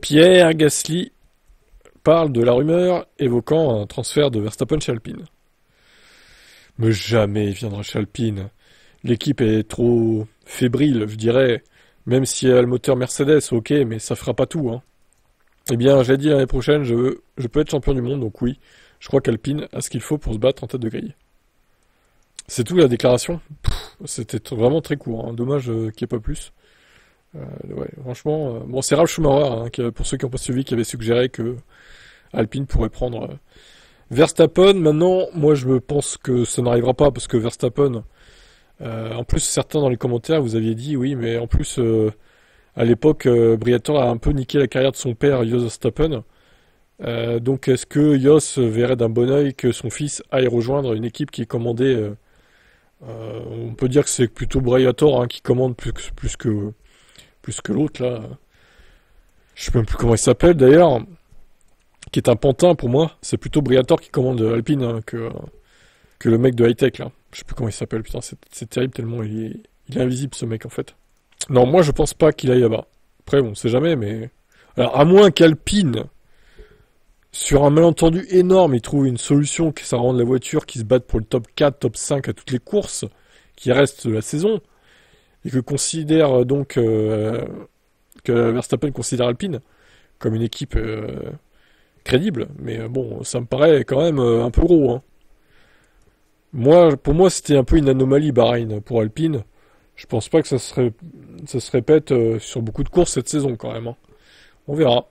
Pierre Gasly parle de la rumeur évoquant un transfert de Verstappen chez Alpine. Mais jamais il viendra chez Alpine. L'équipe est trop fébrile, je dirais. Même si elle a le moteur Mercedes, ok, mais ça fera pas tout, hein. Eh bien, j'ai dit l'année prochaine, je peux être champion du monde, donc oui, je crois qu'Alpine a ce qu'il faut pour se battre en tête de grille. C'est tout la déclaration. C'était vraiment très court, hein. Dommage qu'il n'y ait pas plus. Ouais, franchement, bon, c'est Ralf Schumacher, hein, pour ceux qui n'ont pas suivi, qui avait suggéré que Alpine pourrait prendre Verstappen. Maintenant, moi, je pense que ça n'arrivera pas parce que Verstappen, en plus, certains dans les commentaires, vous aviez dit, oui, mais en plus, à l'époque, Briatore a un peu niqué la carrière de son père, Jos Verstappen. Donc, est-ce que Jos verrait d'un bon œil que son fils aille rejoindre une équipe qui est commandée on peut dire que c'est plutôt Briatore, hein, qui commande plus que l'autre, là. Je sais même plus comment il s'appelle, d'ailleurs. Qui est un pantin, pour moi. C'est plutôt Briatore qui commande Alpine, hein, que le mec de high-tech, là. Je sais plus comment il s'appelle, putain, c'est terrible tellement il est invisible, ce mec, en fait. Non, moi, je pense pas qu'il aille là-bas. Après, on sait jamais, mais... Alors, à moins qu'Alpine, sur un malentendu énorme, il trouve une solution que ça rende la voiture qui se batte pour le top 4, top 5 à toutes les courses qui restent de la saison, et que considère donc que Verstappen considère Alpine comme une équipe crédible, mais bon, ça me paraît quand même un peu gros, hein. Pour moi, c'était un peu une anomalie Bahreïn pour Alpine. Je pense pas que ça se répète sur beaucoup de courses cette saison quand même, hein. On verra.